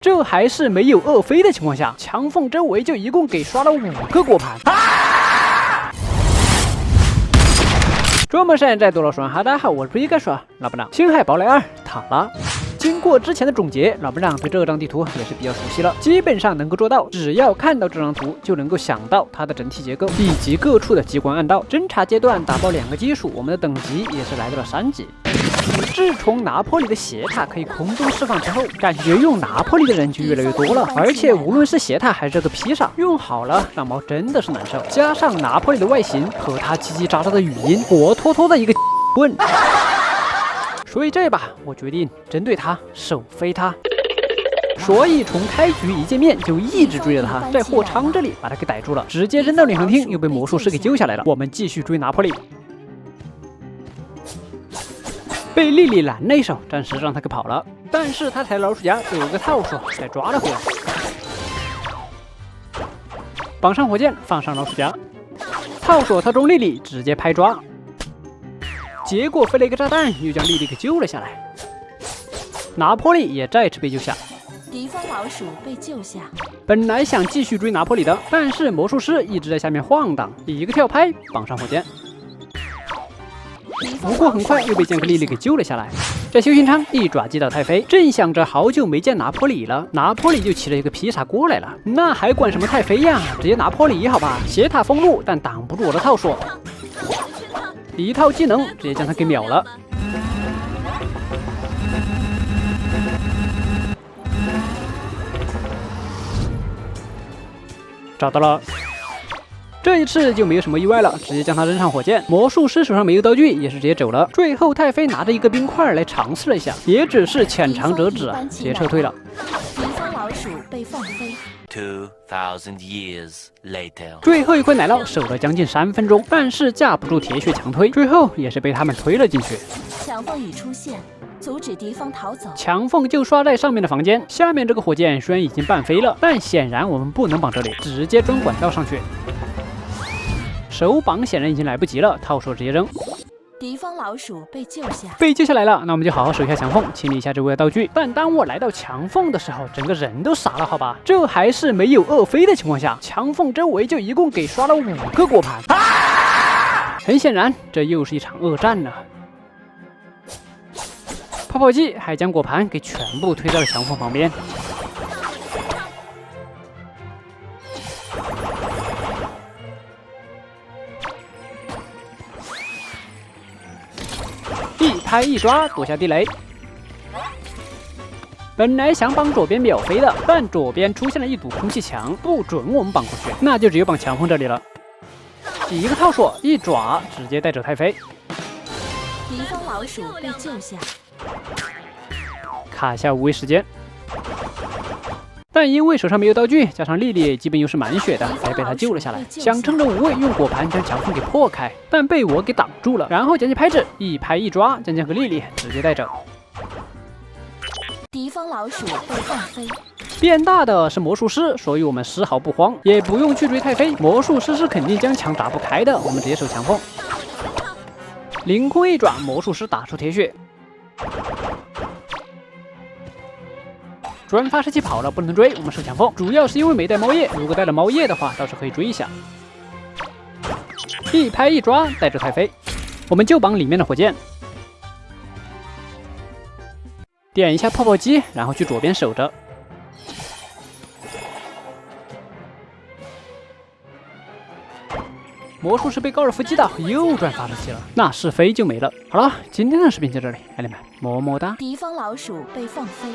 这还是没有二飞的情况下，墙缝周围就一共给刷了5个果盘。这么山寨多了说，哈大家好，我是BGA说，老部长，星海堡垒2塔了。经过之前的总结，老部长对这张地图也是比较熟悉了，基本上能够做到，只要看到这张图就能够想到它的整体结构以及各处的机关暗道。侦察阶段打爆2个基础，我们的等级也是来到了3级。自从拿破里的斜塔可以空中释放之后，感觉用拿破里的人就越来越多了，而且无论是斜塔还是这个披萨，用好了让猫真的是难受。加上拿破里的外形和他叽叽喳喳的语音，活脱脱的一个棍。所以这一把我决定针对他首飞他。所以从开局一见面就一直追着他，在货仓这里把他给逮住了，直接扔到领航厅，又被魔术师给救下来了。我们继续追拿破里。被莉莉拦了一手，暂时让他给跑了，但是他踩老鼠夹就有个套索再抓了回来，绑上火箭，放上老鼠夹，套索套中莉莉直接拍抓，结果飞了一个炸弹，又将莉莉给救了下来。拿破里也再次被救下，敌方老鼠被救下。本来想继续追拿破里的，但是魔术师一直在下面晃荡，一个跳拍绑上火箭。不过很快又被剑客莉莉给救了下来，在修行舱一爪击倒太妃，正想着好久没见拿破里了，拿破里就骑了一个披萨过来了，那还管什么太妃呀，直接拿破里好吧，斜塔封路，但挡不住我的套索，一套技能直接将他给秒了。找到了。这一次就没有什么意外了，直接将他扔上火箭。魔术师手上没有道具，也是直接走了。最后太妃拿着一个冰块来尝试了一下，也只是浅尝辄止啊，直接撤退了。敌方老鼠被放飞。2000 years later， 最后一块奶酪守了将近3分钟，但是架不住铁血强推，最后也是被他们推了进去。墙缝已出现，阻止敌方逃走。墙缝就刷在上面的房间，下面这个火箭虽然已经半飞了，但显然我们不能绑这里，直接钻管道上去。手绑显然已经来不及了，套索直接扔。敌方老鼠被救下，被救下来了，那我们就好好守一下墙缝，清理一下周围的道具。但当我来到墙缝的时候，整个人都傻了，好吧？这还是没有二飞的情况下，墙缝周围就一共给刷了5个果盘。很显然，这又是一场恶战了。泡泡机还将果盘给全部推到了墙缝旁边。一拍一抓躲下地雷，本来想绑左边秒飞的，但左边出现了一堵空气墙，不准我们绑过去，那就只有绑墙缝这里了。一个套索一爪直接带走太妃，敌方老鼠被救下，卡下无畏时间。但因为手上没有道具，加上莉莉基本又是满血的，才被他救了下来。想趁着无畏用果盘将墙缝给破开，但被我给挡住了。然后将其拍子一拍一抓，将和莉莉直接带走。敌方老鼠被放飞。变大的是魔术师，所以我们丝毫不慌，也不用去追太妃。魔术师是肯定将墙打不开的，我们直接守墙缝。凌空一爪，魔术师打出铁血。转发射器跑了，不能追，我们守墙缝。主要是因为没带猫叶，如果带了猫叶的话，倒是可以追一下。一拍一抓，带着太妃，我们就绑里面的火箭，点一下泡泡机，然后去左边守着。魔术师被高尔夫击倒，又转发射器了，那是飞就没了。好了，今天的视频就这里，爱你们，么么哒。敌方老鼠被放飞。